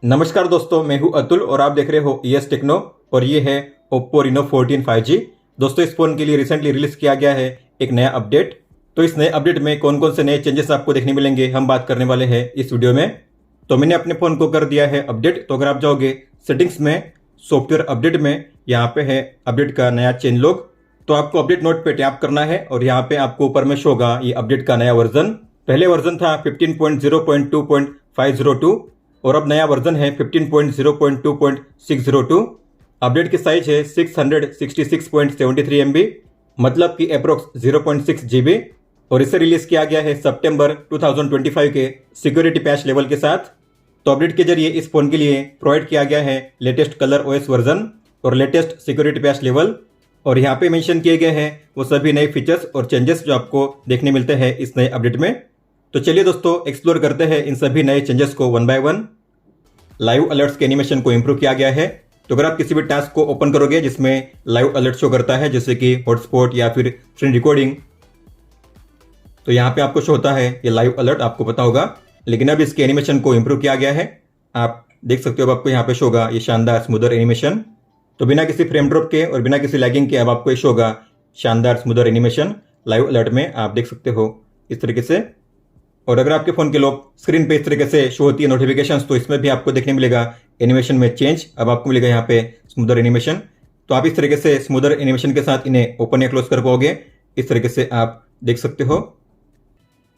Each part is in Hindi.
नमस्कार दोस्तों, मैं हूं अतुल और आप देख रहे हो ES टेक्नो और ये है Oppo Reno 14 5G। दोस्तों, इस फोन के लिए रिसेंटली रिलीज किया गया है एक नया अपडेट। तो इस नए अपडेट में कौन कौन से नए चेंजेस आपको देखने मिलेंगे हम बात करने वाले हैं इस वीडियो में। तो मैंने अपने फोन को कर दिया है अपडेट। तो अगर आप जाओगे सेटिंग्स में, सॉफ्टवेयर अपडेट में, यहाँ पे है अपडेट का नया चेंज लॉग। तो आपको अपडेट नोट पे टैप करना है और यहाँ पे आपको ऊपर में शो होगा ये अपडेट का नया वर्जन। पहले वर्जन था 15.0.2.502 और अब नया वर्जन है 15.0.2.602। अपडेट की साइज है 666.73 MB, मतलब कि अप्रोक्स 0.6 GB, और इसे रिलीज किया गया है सितंबर 2025 के सिक्योरिटी पैच लेवल के साथ। तो अपडेट के जरिए इस फोन के लिए प्रोवाइड किया गया है लेटेस्ट कलर OS वर्जन और लेटेस्ट सिक्योरिटी पैच लेवल, और यहाँ पे मेंशन किए गए हैं वो सभी नए फीचर्स और चेंजेस जो आपको देखने मिलते हैं इस नए अपडेट में। तो चलिए दोस्तों, एक्सप्लोर करते हैं इन सभी नए चेंजेस को one by one. Live alerts के एनिमेशन को इंप्रूव किया गया है। तो अगर आप किसी भी टास्क को ओपन करोगे जिसमें लाइव अलर्ट शो करता है, जैसे कि हॉटस्पॉट या फिर स्क्रीन रिकॉर्डिंग, तो यहाँ पे आपको शो होता है ये लाइव अलर्ट, आपको पता होगा। लेकिन अब इसके एनिमेशन को इंप्रूव किया गया है। आप देख सकते हो, अब आपको यहाँ पे शो होगा ये शानदार स्मूदर एनिमेशन। तो बिना किसी फ्रेम ड्रॉप के और बिना किसी लैगिंग के अब आपको ये शो होगा शानदार स्मूदर एनिमेशन लाइव अलर्ट में, आप देख सकते हो इस तरीके से। और अगर आपके फोन के लॉक स्क्रीन पे इस तरीके से शो होती है नोटिफिकेशंस, तो इसमें भी आपको देखने मिलेगा एनिमेशन में चेंज। अब आपको मिलेगा यहाँ पे स्मूदर एनिमेशन। तो आप इस तरीके से स्मूदर एनिमेशन के साथ इन्हें ओपन या क्लोज कर पाओगे, इस तरीके से आप देख सकते हो।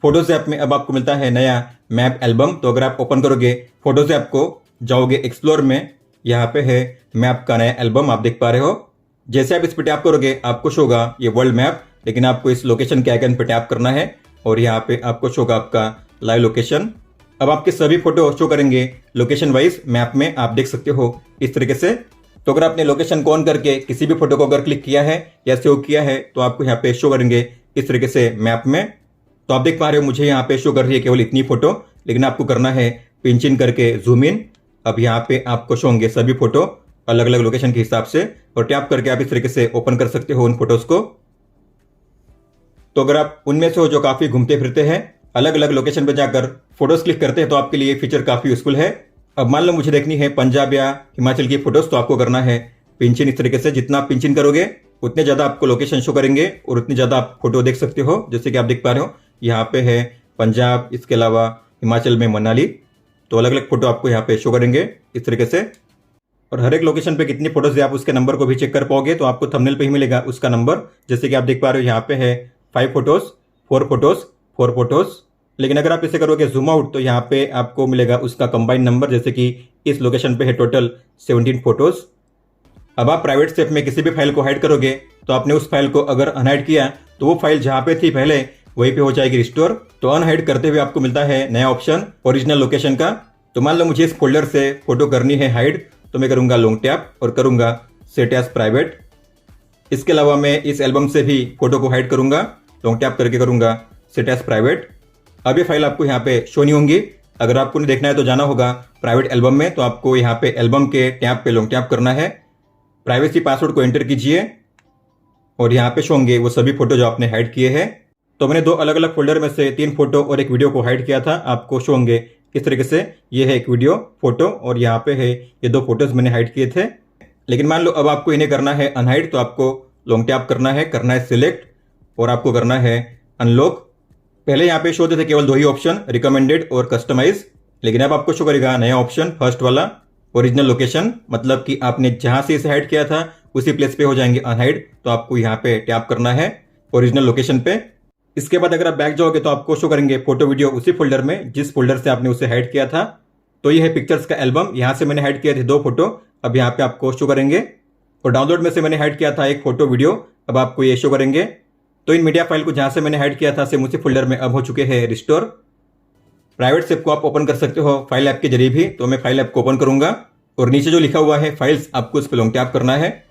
फोटोज ऐप में अब आपको मिलता है नया मैप एल्बम। तो अगर आप ओपन करोगे फोटोज ऐप को, जाओगे एक्सप्लोर में, यहाँ पे है मैप का नया एल्बम, आप देख पा रहे हो। जैसे आप इस पर टैप करोगे आपको शो होगा ये वर्ल्ड मैप, लेकिन आपको इस लोकेशन के आइकन पे टैप करना है और यहाँ पे आपको शो होगा आपका लाइव लोकेशन। अब आपके सभी फोटो शो करेंगे लोकेशन वाइज मैप में, आप देख सकते हो इस तरीके से। तो अगर आपने लोकेशन को ऑन करके किसी भी फोटो को अगर क्लिक किया है या सेव किया है तो आपको यहाँ पे शो करेंगे इस तरीके से मैप में। तो आप देख पा रहे हो मुझे यहाँ पे शो कर रही है केवल इतनी फोटो, लेकिन आपको करना है पिंच इन करके जूम इन। अब यहाँ पे आपको शो होंगे सभी फोटो अलग अलग लोकेशन के हिसाब से, और टैप करके आप इस तरीके से ओपन कर सकते हो उन फोटोज को। तो अगर आप उनमें से हो जो काफी घूमते फिरते हैं, अलग अलग लोकेशन पे जाकर फोटोज क्लिक करते हैं, तो आपके लिए फीचर काफी यूजफुल है। अब मान लो मुझे देखनी है पंजाब या हिमाचल की फोटोज, तो आपको करना है पिंचिन इस तरीके से। जितना आप पिंचिन करोगे उतने ज्यादा आपको लोकेशन शो करेंगे और उतनी ज्यादा आप फोटो देख सकते हो। जैसे कि आप देख पा रहे हो यहाँ पे है पंजाब, इसके अलावा हिमाचल में मनाली। तो अलग अलग फोटो आपको यहाँ पे शो करेंगे इस तरीके से। और हर एक लोकेशन पे कितनी फोटोज है आप उसके नंबर को भी चेक कर पाओगे, तो आपको थंबनेल पे ही मिलेगा उसका नंबर। जैसे कि आप देख पा रहे हो यहाँ पे है 5 फोटोज, 4 फोटोज, 4 फोटोज। लेकिन अगर आप इसे करोगे जूम आउट तो यहाँ पे आपको मिलेगा उसका कंबाइंड नंबर, जैसे कि इस लोकेशन पे है टोटल 17 फोटोज। अब आप प्राइवेट स्टेप में किसी भी फाइल को हाइड करोगे तो आपने उस फाइल को अगर अनहाइड किया तो वो फाइल जहाँ पे थी पहले वहीं पे हो जाएगी रिस्टोर। तो अनहाइड करते हुए आपको मिलता है नया ऑप्शन ओरिजिनल लोकेशन का। तो मान लो मुझे इस फोल्डर से फोटो करनी है हाइड, तो मैं करूंगा लॉन्ग टैप और करूंगा सेट एज प्राइवेट। इसके अलावा मैं इस एल्बम से भी फोटो को हाइड करूंगा, लॉन्ग टैप करके करूंगा सेट एज प्राइवेट। अब ये फाइल आपको यहाँ पे शो नहीं होंगी। अगर आपको नहीं देखना है तो जाना होगा प्राइवेट एल्बम में, तो आपको यहाँ पे एल्बम के टैब पे लॉन्ग टैप करना है, प्राइवेसी पासवर्ड को एंटर कीजिए और यहाँ पे शो होंगे वो सभी फोटो जो आपने हाइड किए हैं। तो मैंने 2 अलग अलग फोल्डर में से 3 फोटो और एक वीडियो को हाइड किया था, आपको शो होंगे इस तरीके से। ये है एक वीडियो फोटो और यहाँ पे है ये 2 फोटोज मैंने हाइड किए थे। लेकिन मान लो अब आपको इन्हें करना है अनहाइड, तो आपको लॉन्ग टैप करना है सिलेक्ट और आपको करना है अनलॉक। पहले यहाँ पे शो होते थे केवल 2 ही ऑप्शन, रिकमेंडेड और कस्टमाइज, लेकिन अब आपको शो करेगा नया ऑप्शन फर्स्ट वाला ओरिजिनल लोकेशन, मतलब कि आपने जहां से इसे हाइड किया था उसी प्लेस पे हो जाएंगे अनहाइड। तो आपको यहाँ पे टैप करना है ओरिजिनल लोकेशन पे। इसके बाद अगर आप बैक जाओगे तो आपको शो करेंगे फोटो वीडियो उसी फोल्डर में जिस फोल्डर से आपने उसे हाइड किया था। तो ये है पिक्चर्स का एल्बम, यहाँ से मैंने हाइड किए थे 2 फोटो, अब यहाँ पे आपको शो करेंगे। और डाउनलोड में से मैंने हाइड किया था 1 फोटो वीडियो, अब आपको ये शो करेंगे। तो इन मीडिया फाइल को जहां से मैंने हाइड किया था सेम उसी फोल्डर में अब हो चुके हैं रिस्टोर। प्राइवेट सेप को आप ओपन कर सकते हो फाइल ऐप के जरिए भी। तो मैं फाइल ऐप को ओपन करूंगा और नीचे जो लिखा हुआ है फाइल्स, आपको इस पर लॉन्ग टैप करना है।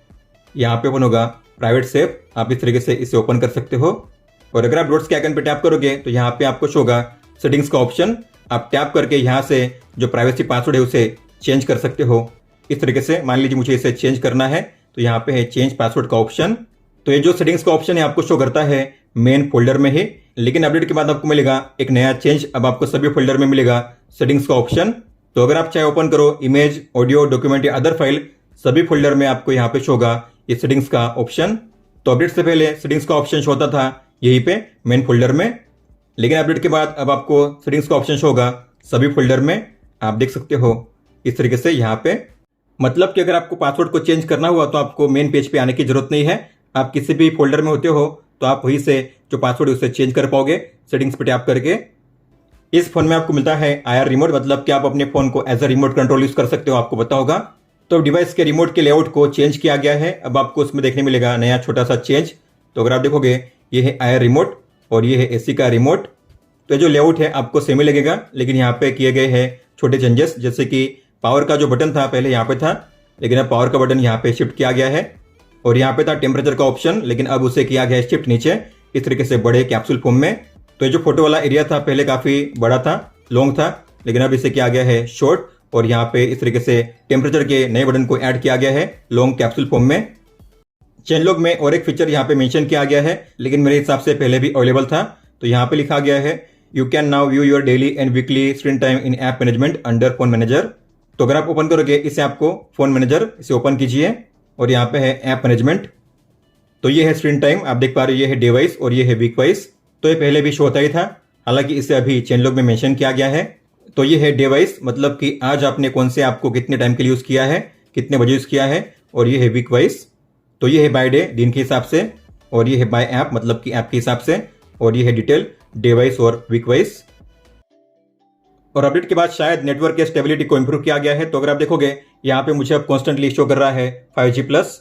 यहाँ पे ओपन होगा प्राइवेट सेप, आप इस तरीके से इसे ओपन कर सकते हो। और अगर आप डॉट्स के आइकन पे टैप करोगे तो यहाँ पे आपको शो होगा सेटिंग्स का ऑप्शन। आप टैप करके यहाँ से जो प्राइवेसी पासवर्ड है उसे चेंज कर सकते हो इस तरीके से। मान लीजिए मुझे इसे चेंज करना है, तो यहाँ पे है चेंज पासवर्ड का ऑप्शन। तो ये जो सेटिंग्स का ऑप्शन है आपको शो करता है मेन फोल्डर में ही, लेकिन अपडेट के बाद आपको मिलेगा एक नया चेंज। अब आपको सभी फोल्डर में मिलेगा सेटिंग्स का ऑप्शन। तो अगर आप चाहे ओपन करो इमेज, ऑडियो, डॉक्यूमेंट या अदर फाइल, सभी फोल्डर में आपको यहाँ पे शो होगा ये सेटिंग्स का ऑप्शन। तो अपडेट से पहले सेटिंग्स का ऑप्शन शो होता था यहीं पे मेन फोल्डर में, लेकिन अपडेट के बाद अब आपको सेटिंग्स का ऑप्शन शो होगा सभी फोल्डर में। आप देख सकते हो इस तरीके से यहाँ पे। मतलब कि अगर आपको पासवर्ड को चेंज करना हुआ तो आपको मेन पेज पे आने की जरूरत नहीं है। आप किसी भी फोल्डर में होते हो तो आप वहीं से जो पासवर्ड है उसे चेंज कर पाओगे सेटिंग्स पे टैप करके। इस फोन में आपको मिलता है IR रिमोट, मतलब कि आप अपने फोन को as a remote control use कर सकते हो, आपको पता होगा। तो डिवाइस के रिमोट के लेआउट को चेंज किया गया है। अब आपको उसमें देखने मिलेगा नया छोटा सा चेंज। तो अगर आप देखोगे ये है IR रिमोट और ये है AC का रिमोट। तो जो लेआउट है आपको सेम ही लगेगा, लेकिन यहाँ पे किए गए हैं छोटे चेंजेस, जैसे कि पावर का जो बटन था पहले यहाँ पे था, लेकिन अब पावर का बटन यहाँ पे शिफ्ट किया गया है। और यहाँ पे था टेम्परेचर का ऑप्शन, लेकिन अब उसे किया गया है शिफ्ट नीचे इस तरीके से बड़े कैप्सूल फॉर्म में। तो ये जो फोटो वाला एरिया था पहले काफी बड़ा था, लॉन्ग था, लेकिन अब इसे किया गया है शॉर्ट। और यहाँ पे इस तरीके से टेम्परेचर के नए बटन को ऐड किया गया है लॉन्ग कैप्सूल फॉर्म में। चेन लॉग में और एक फीचर यहाँ पे मेंशन किया गया है, लेकिन मेरे हिसाब से पहले भी अवेलेबल था। तो यहाँ पे लिखा गया है you can now view your daily and weekly screen time in app management under phone manager. तो अगर आप ओपन करोगे इसे, आपको फोन मैनेजर इसे ओपन कीजिए और यहाँ पे है ऐप मैनेजमेंट। तो ये है स्क्रीन टाइम, आप देख पा रहे हो, ये है डे वाइज और ये है वीक वाइज। तो ये पहले भी शो होता ही था, हालांकि इसे अभी चेन लॉग में मेंशन किया गया है। तो ये है डे वाइज, मतलब कि आज आपने कौन से ऐप को कितने टाइम के लिए यूज किया है, कितने बजे यूज किया है। और ये है वीक वाइज, तो ये है बाय डे, दिन के हिसाब से। और ये है बाय ऐप, मतलब कि ऐप के हिसाब से। और ये है डिटेल डे वाइज और वीक वाइज। और अपडेट के बाद शायद नेटवर्क के स्टेबिलिटी को इंप्रूव किया गया है। तो अगर आप देखोगे यहाँ पे मुझे अब कॉन्स्टेंटली शो कर रहा है 5G प्लस।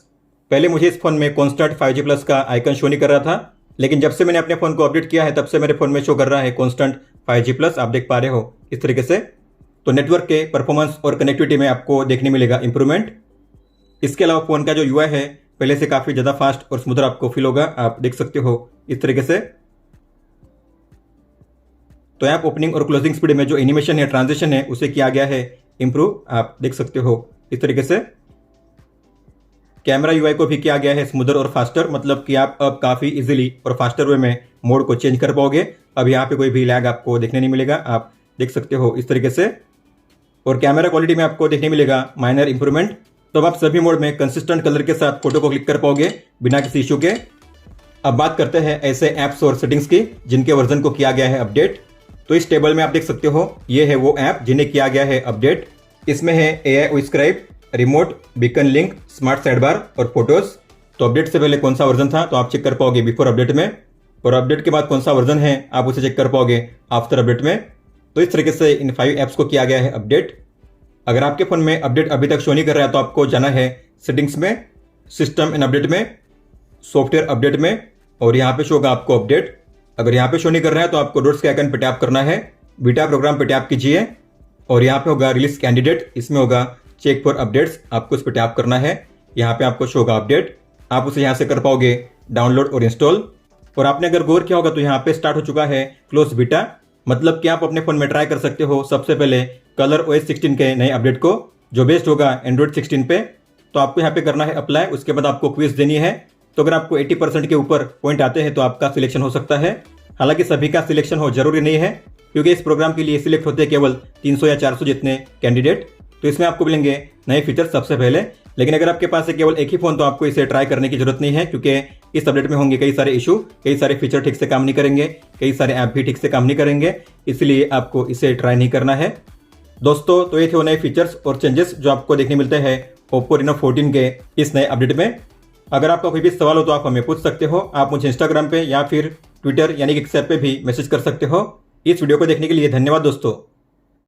पहले मुझे इस फोन में कॉन्स्टेंट 5G प्लस का आइकन शो नहीं कर रहा था, लेकिन जब से मैंने अपने फोन को अपडेट किया है तब से मेरे फोन में शो कर रहा है कॉन्स्टेंट 5G प्लस। आप देख पा रहे हो इस तरीके से। तो नेटवर्क के परफॉर्मेंस और कनेक्टिविटी में आपको देखने मिलेगा इंप्रूवमेंट। इसके अलावा फोन का जो UI है पहले से काफी ज्यादा फास्ट और स्मूथर आपको फील होगा, आप देख सकते हो इस तरीके से। तो ऐप ओपनिंग और क्लोजिंग स्पीड में जो एनिमेशन है, ट्रांजिशन है, उसे किया गया है इंप्रूव, आप देख सकते हो इस तरीके से। कैमरा UI को भी किया गया है स्मूथर और फास्टर, मतलब कि आप अब काफी इजीली और फास्टर वे में मोड को चेंज कर पाओगे। अब यहाँ पे कोई भी लैग आपको देखने नहीं मिलेगा, आप देख सकते हो इस तरीके से। और कैमरा क्वालिटी में आपको देखने मिलेगा माइनर इंप्रूवमेंट। तो अब आप सभी मोड में कंसिस्टेंट कलर के साथ फोटो को क्लिक कर पाओगे बिना किसी इशू के। अब बात करते हैं ऐसे ऐप्स और सेटिंग्स की जिनके वर्जन को किया गया है अपडेट। तो इस टेबल में आप देख सकते हो ये है वो ऐप जिन्हें किया गया है अपडेट। इसमें है AI ओस्क्राइब, remote, beacon link, smart side bar और फोटोज। तो अपडेट से पहले कौन सा वर्जन था तो आप चेक कर पाओगे बिफोर अपडेट में, और अपडेट के बाद कौन सा वर्जन है आप उसे चेक कर पाओगे आफ्टर अपडेट में। तो इस तरीके से इन 5 ऐप्स को किया गया है अपडेट। अगर आपके फोन में अपडेट अभी तक शो नहीं कर रहा है तो आपको जाना है सेटिंग्स में, सिस्टम एंड अपडेट में, सॉफ्टवेयर अपडेट में, और यहाँ पे शो होगा आपको अपडेट। अगर यहाँ पे शो नहीं कर रहा है तो आपको डॉट्स के आइकन पे टैप करना है, बीटा प्रोग्राम पे टैप कीजिए और यहाँ पे होगा रिलीज कैंडिडेट, इसमें होगा चेक फॉर अपडेट्स, आपको इस पे टैप करना है। यहाँ पे आपको शो होगा अपडेट, आप उसे यहाँ से कर पाओगे डाउनलोड और इंस्टॉल। और आपने अगर गौर किया होगा तो यहाँ पे स्टार्ट हो चुका है क्लोज बीटा, मतलब कि आप अपने फोन में ट्राई कर सकते हो सबसे पहले कलर OS 16 के नए अपडेट को, जो बेस्ड होगा एंड्रॉइड 16 पे। तो आपको यहाँ पे करना है अप्लाई, उसके बाद आपको क्विज देनी है। तो अगर आपको 80% के ऊपर पॉइंट आते हैं तो आपका सिलेक्शन हो सकता है। हालांकि सभी का सिलेक्शन हो जरूरी नहीं है, क्योंकि इस प्रोग्राम के लिए सिलेक्ट होते हैं केवल 300 या 400 जितने कैंडिडेट। तो इसमें आपको मिलेंगे नए फीचर सबसे पहले। लेकिन अगर आपके पास है केवल एक ही फोन तो आपको इसे ट्राई करने की जरूरत नहीं है, क्योंकि इस अपडेट में होंगे कई सारे इशू, कई सारे फीचर ठीक से काम नहीं करेंगे, कई सारे ऐप भी ठीक से काम नहीं करेंगे, इसलिए आपको इसे ट्राई नहीं करना है। दोस्तों, तो ये थे वो नए फीचर्स और चेंजेस जो आपको देखने मिलते हैं Oppo Reno 14 के इस नए अपडेट में। अगर आपका कोई भी सवाल हो तो आप हमें पूछ सकते हो। आप मुझे इंस्टाग्राम पे या फिर ट्विटर यानी कि एक्स ऐप पे भी मैसेज कर सकते हो। इस वीडियो को देखने के लिए धन्यवाद दोस्तों।